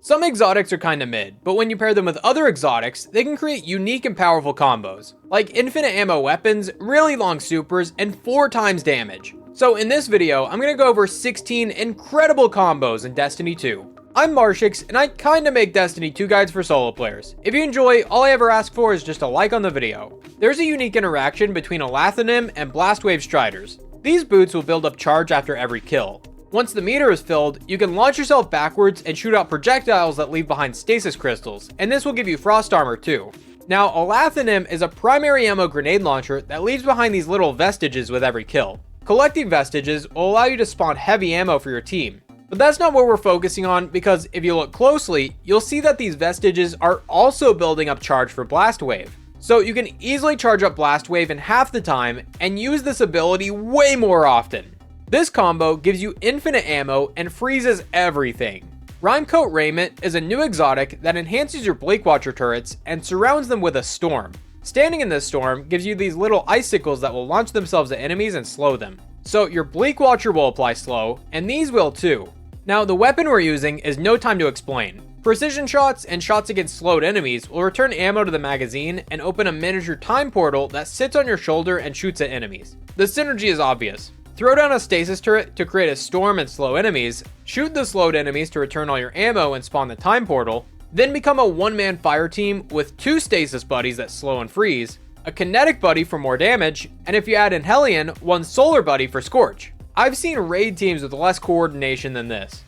Some exotics are kinda mid, but when you pair them with other exotics, they can create unique and powerful combos, like infinite ammo weapons, really long supers, and 4 times damage. So in this video, I'm gonna go over 16 incredible combos in Destiny 2. I'm Marshix, and I kinda make Destiny 2 guides for solo players. If you enjoy, all I ever ask for is just a like on the video. There's a unique interaction between Elathanim and Blastwave Striders. These boots will build up charge after every kill. Once the meter is filled, you can launch yourself backwards and shoot out projectiles that leave behind stasis crystals, and this will give you frost armor too. Now, Elathanim is a primary ammo grenade launcher that leaves behind these little vestiges with every kill. Collecting vestiges will allow you to spawn heavy ammo for your team. But that's not what we're focusing on, because if you look closely, you'll see that these vestiges are also building up charge for Blastwave. So you can easily charge up Blastwave in half the time and use this ability way more often. This combo gives you infinite ammo and freezes everything. Rhymecoat Raiment is a new exotic that enhances your Blakewatcher turrets and surrounds them with a storm. Standing in this storm gives you these little icicles that will launch themselves at enemies and slow them. So your Blakewatcher will apply slow, and these will too. Now the weapon we're using is no time to explain. Precision shots and shots against slowed enemies will return ammo to the magazine and open a miniature time portal that sits on your shoulder and shoots at enemies. The synergy is obvious. Throw down a stasis turret to create a storm and slow enemies, shoot the slowed enemies to return all your ammo and spawn the time portal, then become a one-man fire team with 2 stasis buddies that slow and freeze, a kinetic buddy for more damage, and if you add in Hellion, 1 solar buddy for Scorch. I've seen raid teams with less coordination than this.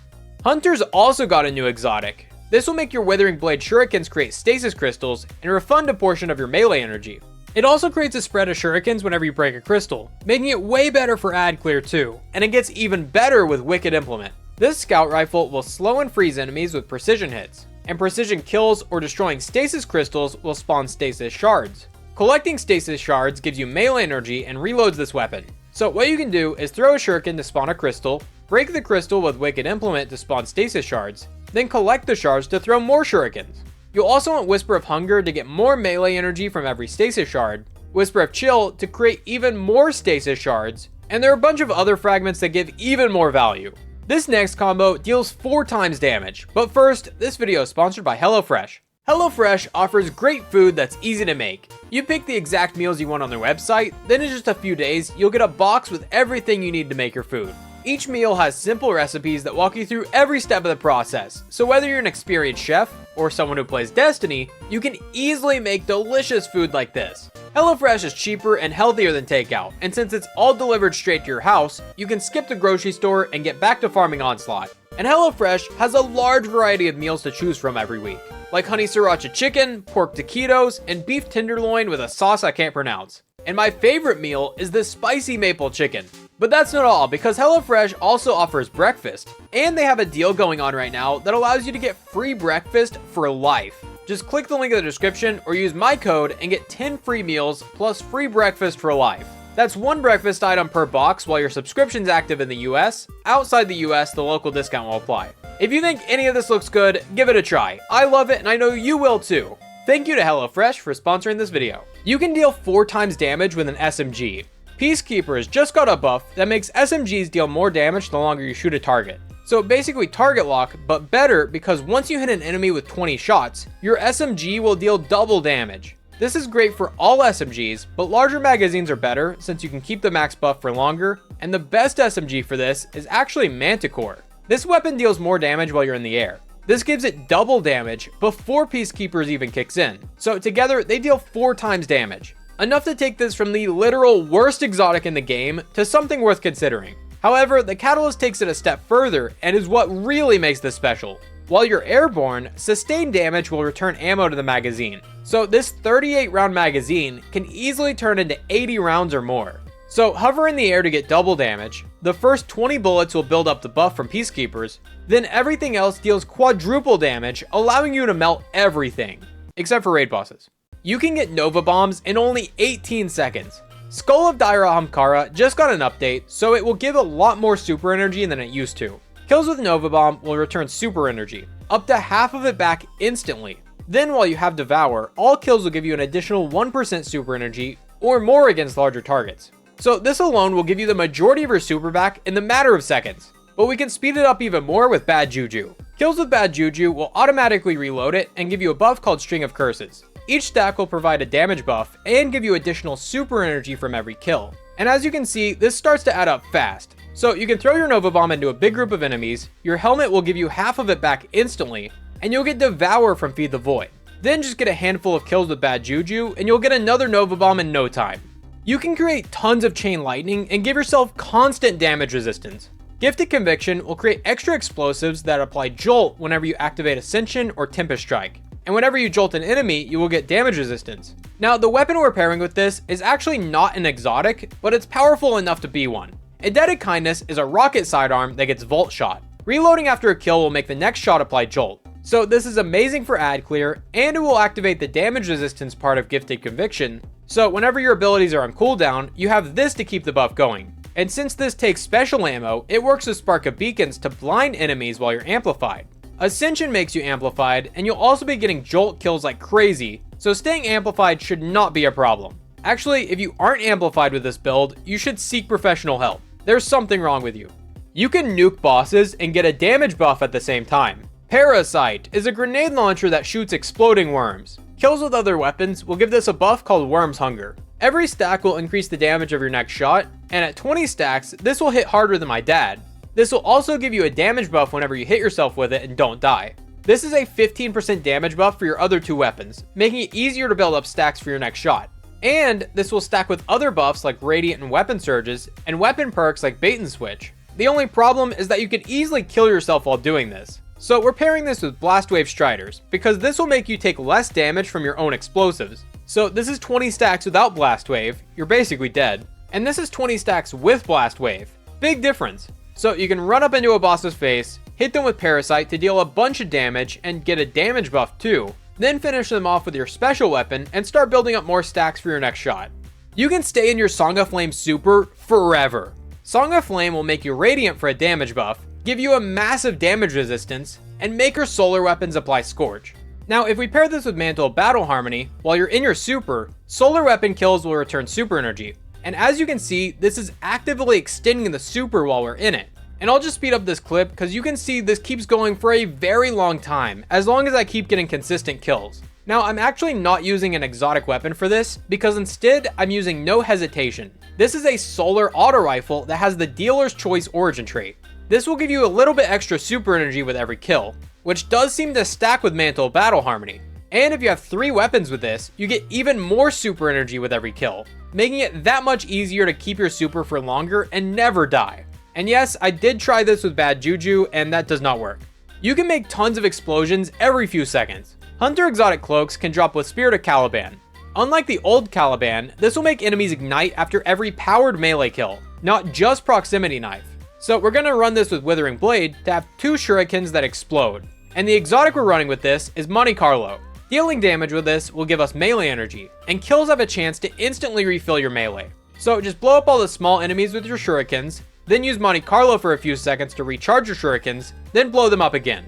Hunters also got a new exotic. This will make your Withering Blade shurikens create stasis crystals and refund a portion of your melee energy. It also creates a spread of shurikens whenever you break a crystal, making it way better for ad clear too, and it gets even better with Wicked Implement. This scout rifle will slow and freeze enemies with precision hits, and precision kills or destroying stasis crystals will spawn stasis shards. Collecting stasis shards gives you melee energy and reloads this weapon. So what you can do is throw a shuriken to spawn a crystal, break the crystal with Wicked Implement to spawn stasis shards, then collect the shards to throw more shurikens. You'll also want Whisper of Hunger to get more melee energy from every stasis shard, Whisper of Chill to create even more stasis shards, and there are a bunch of other fragments that give even more value. This next combo deals 4 times damage, but first, this video is sponsored by HelloFresh. HelloFresh offers great food that's easy to make. You pick the exact meals you want on their website, then in just a few days, you'll get a box with everything you need to make your food. Each meal has simple recipes that walk you through every step of the process, so whether you're an experienced chef or someone who plays Destiny, you can easily make delicious food like this. HelloFresh is cheaper and healthier than takeout, and since it's all delivered straight to your house, you can skip the grocery store and get back to farming Onslaught. And HelloFresh has a large variety of meals to choose from every week, like honey sriracha chicken, pork taquitos, and beef tenderloin with a sauce I can't pronounce. And my favorite meal is the spicy maple chicken. But that's not all, because HelloFresh also offers breakfast, and they have a deal going on right now that allows you to get free breakfast for life. Just click the link in the description or use my code and get 10 free meals plus free breakfast for life. That's 1 breakfast item per box while your subscription's active in the US. Outside the US, the local discount will apply. If you think any of this looks good, give it a try. I love it and I know you will too. Thank you to HelloFresh for sponsoring this video. You can deal 4 times damage with an SMG. Peacekeeper has just got a buff that makes SMGs deal more damage the longer you shoot a target. So basically target lock, but better because once you hit an enemy with 20 shots, your SMG will deal double damage. This is great for all SMGs, but larger magazines are better since you can keep the max buff for longer, and the best SMG for this is actually Manticore. This weapon deals more damage while you're in the air. This gives it double damage before Peacekeepers even kicks in. So together they deal 4 times damage. Enough to take this from the literal worst exotic in the game to something worth considering. However, the Catalyst takes it a step further and is what really makes this special. While you're airborne, sustained damage will return ammo to the magazine. So this 38 round magazine can easily turn into 80 rounds or more. So hover in the air to get double damage, the first 20 bullets will build up the buff from Peacekeepers, then everything else deals quadruple damage, allowing you to melt everything, except for raid bosses. You can get Nova Bombs in only 18 seconds. Skull of Daira Hamkara just got an update, so it will give a lot more super energy than it used to. Kills with Nova Bomb will return super energy, up to half of it back instantly. Then while you have Devour, all kills will give you an additional 1% super energy, or more against larger targets. So this alone will give you the majority of your super back in the matter of seconds. but we can speed it up even more with Bad Juju. Kills with Bad Juju will automatically reload it and give you a buff called String of Curses. Each stack will provide a damage buff and give you additional super energy from every kill. And as you can see, this starts to add up fast. So you can throw your Nova Bomb into a big group of enemies, your helmet will give you half of it back instantly, and you'll get Devour from Feed the Void. Then just get a handful of kills with Bad Juju, and you'll get another Nova Bomb in no time. You can create tons of Chain Lightning and give yourself constant damage resistance. Gifted Conviction will create extra explosives that apply Jolt whenever you activate Ascension or Tempest Strike. And whenever you jolt an enemy, you will get damage resistance. Now, the weapon we're pairing with this is actually not an exotic, but it's powerful enough to be one. Indebted Kindness is a rocket sidearm that gets Volt Shot. Reloading after a kill will make the next shot apply Jolt. So this is amazing for ad clear, and it will activate the damage resistance part of Gifted Conviction. So whenever your abilities are on cooldown, you have this to keep the buff going. And since this takes special ammo, it works with Spark of Beacons to blind enemies while you're amplified. Ascension makes you amplified, and you'll also be getting Jolt kills like crazy, so staying amplified should not be a problem. Actually, if you aren't amplified with this build, you should seek professional help. There's something wrong with you. You can nuke bosses and get a damage buff at the same time. Parasite is a grenade launcher that shoots exploding worms. Kills with other weapons will give this a buff called Worm's Hunger. Every stack will increase the damage of your next shot, and at 20 stacks, this will hit harder than my dad. This will also give you a damage buff whenever you hit yourself with it and don't die. This is a 15% damage buff for your other two weapons, making it easier to build up stacks for your next shot. And this will stack with other buffs like Radiant and Weapon Surges, and weapon perks like Bait and Switch. The only problem is that you can easily kill yourself while doing this. So we're pairing this with Blast Wave Striders, because this will make you take less damage from your own explosives. So this is 20 stacks without Blast Wave, you're basically dead. And this is 20 stacks with Blast Wave. Big difference. So you can run up into a boss's face, hit them with Parasite to deal a bunch of damage and get a damage buff too. Then finish them off with your special weapon and start building up more stacks for your next shot. You can stay in your Song of Flame super forever. Song of Flame will make you Radiant for a damage buff, give you a massive damage resistance, and make your solar weapons apply Scorch. Now, if we pair this with Mantle of Battle Harmony, while you're in your super, solar weapon kills will return super energy. And as you can see, this is actively extending the super while we're in it. And I'll just speed up this clip because you can see this keeps going for a very long time, as long as I keep getting consistent kills. Now, I'm actually not using an exotic weapon for this, because instead, I'm using No Hesitation. This is a solar auto rifle that has the Dealer's Choice origin trait. This will give you a little bit extra super energy with every kill, which does seem to stack with Mantle of Battle Harmony. And if you have 3 weapons with this, you get even more super energy with every kill, making it that much easier to keep your super for longer and never die. And yes, I did try this with Bad Juju, and that does not work. You can make tons of explosions every few seconds. Hunter exotic cloaks can drop with Spirit of Caliban. Unlike the old Caliban, this will make enemies ignite after every powered melee kill, not just proximity knife. So we're gonna run this with Withering Blade to have 2 shurikens that explode. And the exotic we're running with this is Monte Carlo. Dealing damage with this will give us melee energy, and kills have a chance to instantly refill your melee. So just blow up all the small enemies with your shurikens, then use Monte Carlo for a few seconds to recharge your shurikens, then blow them up again.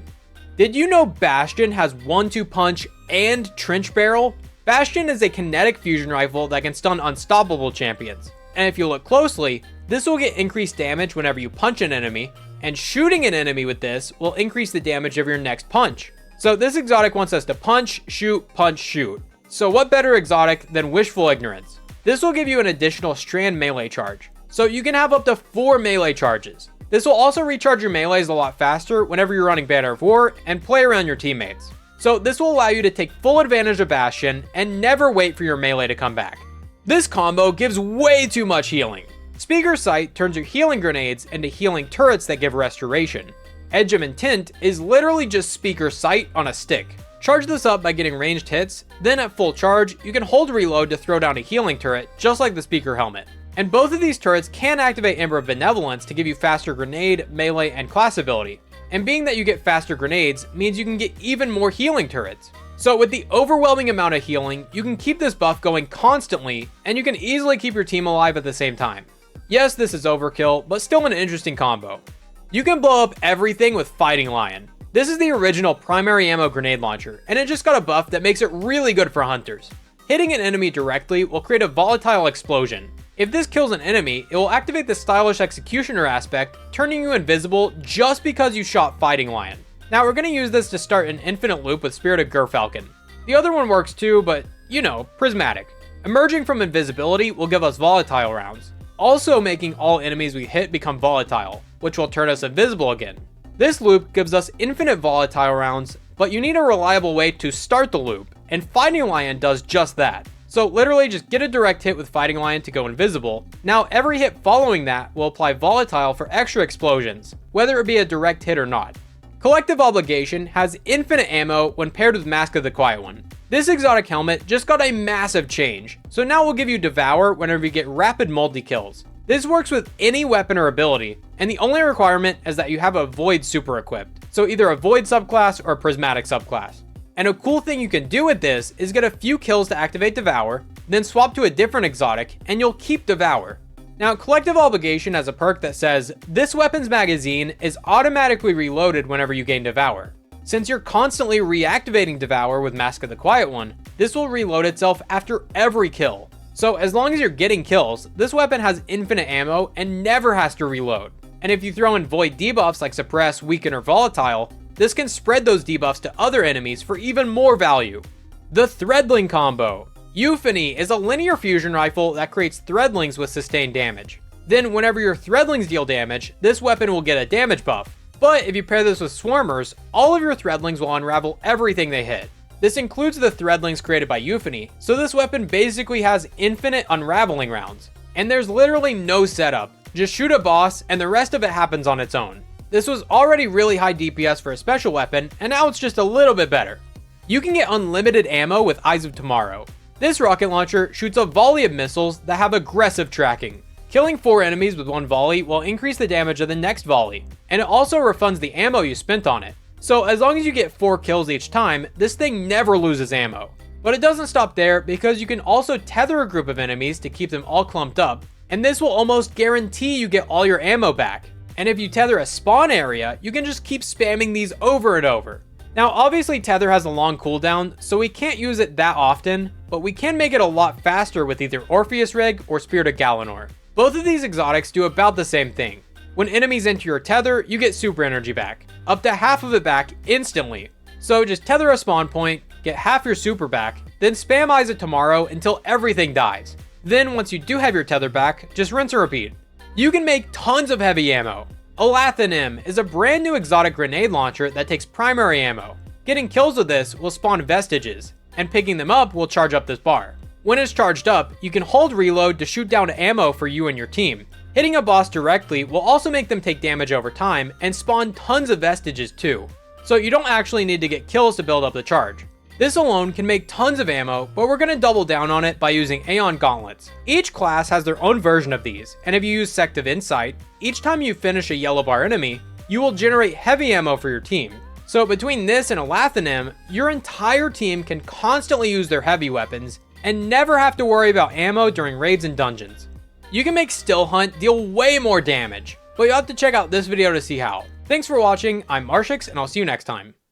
Did you know Bastion has 1-2 punch and trench barrel? Bastion is a kinetic fusion rifle that can stun unstoppable champions. And if you look closely, this will get increased damage whenever you punch an enemy, and shooting an enemy with this will increase the damage of your next punch. So this exotic wants us to punch, shoot, shoot. So what better exotic than Wishful Ignorance? This will give you an additional strand melee charge. So you can have up to 4 melee charges. This will also recharge your melees a lot faster whenever you're running Banner of War and play around your teammates. So this will allow you to take full advantage of Bastion and never wait for your melee to come back. This combo gives way too much healing. Speaker Sight turns your healing grenades into healing turrets that give restoration. Edge of Intent is literally just Speaker Sight on a stick. Charge this up by getting ranged hits, then at full charge, you can hold reload to throw down a healing turret, just like the Speaker Helmet. And both of these turrets can activate Ember of Benevolence to give you faster grenade, melee, and class ability. And being that you get faster grenades means you can get even more healing turrets. So with the overwhelming amount of healing, you can keep this buff going constantly, and you can easily keep your team alive at the same time. Yes, this is overkill, but still an interesting combo. You can blow up everything with Fighting Lion. This is the original primary ammo grenade launcher, and it just got a buff that makes it really good for hunters. Hitting an enemy directly will create a volatile explosion. If this kills an enemy, it will activate the stylish executioner aspect, turning you invisible just because you shot Fighting Lion. Now we're going to use this to start an infinite loop with Spirited Gerfalcon. The other one works too, but you know, prismatic. Emerging from invisibility will give us volatile rounds, also making all enemies we hit become volatile, which will turn us invisible again. This loop gives us infinite volatile rounds, but you need a reliable way to start the loop, and Fighting Lion does just that. So literally just get a direct hit with Fighting Lion to go invisible. Now every hit following that will apply volatile for extra explosions, whether it be a direct hit or not. Collective Obligation has infinite ammo when paired with Mask of the Quiet One. This exotic helmet just got a massive change, so now we'll give you Devour whenever you get rapid multi-kills. This works with any weapon or ability, and the only requirement is that you have a Void super equipped, so either a Void subclass or a Prismatic subclass. And a cool thing you can do with this is get a few kills to activate Devour, then swap to a different exotic, and you'll keep Devour. Now, Collective Obligation has a perk that says, this weapon's magazine is automatically reloaded whenever you gain Devour. Since you're constantly reactivating Devour with Mask of the Quiet One, this will reload itself after every kill. So as long as you're getting kills, this weapon has infinite ammo and never has to reload. And if you throw in Void debuffs like Suppress, Weaken, or Volatile, this can spread those debuffs to other enemies for even more value. The Threadling combo. Euphony is a linear fusion rifle that creates Threadlings with sustained damage. Then whenever your Threadlings deal damage, this weapon will get a damage buff. But if you pair this with Swarmers, all of your Threadlings will unravel everything they hit. This includes the Threadlings created by Euphony, so this weapon basically has infinite unraveling rounds. And there's literally no setup, just shoot a boss and the rest of it happens on its own. This was already really high DPS for a special weapon, and now it's just a little bit better. You can get unlimited ammo with Eyes of Tomorrow. This rocket launcher shoots a volley of missiles that have aggressive tracking. Killing 4 enemies with one volley will increase the damage of the next volley, and it also refunds the ammo you spent on it. So as long as you get 4 kills each time, this thing never loses ammo. But it doesn't stop there, because you can also tether a group of enemies to keep them all clumped up, and this will almost guarantee you get all your ammo back. And if you tether a spawn area, you can just keep spamming these over and over. Now obviously tether has a long cooldown, so we can't use it that often, but we can make it a lot faster with either Orpheus Rig or Spirit of Galanor. Both of these exotics do about the same thing. When enemies enter your tether, you get super energy back, up to half of it back instantly. So just tether a spawn point, get half your super back, then spam Eyes of Tomorrow until everything dies. Then once you do have your tether back, just rinse and repeat. You can make tons of heavy ammo. Alathanim is a brand new exotic grenade launcher that takes primary ammo. Getting kills with this will spawn vestiges, and picking them up will charge up this bar. When it's charged up, you can hold reload to shoot down ammo for you and your team. Hitting a boss directly will also make them take damage over time and spawn tons of vestiges too. So you don't actually need to get kills to build up the charge. This alone can make tons of ammo, but we're going to double down on it by using Aeon Gauntlets. Each class has their own version of these, and if you use Sect of Insight, each time you finish a yellow bar enemy, you will generate heavy ammo for your team. So between this and Alathanim, your entire team can constantly use their heavy weapons, and never have to worry about ammo during raids and dungeons. You can make Still Hunt deal way more damage, but you'll have to check out this video to see how. Thanks for watching, I'm Marshix, and I'll see you next time.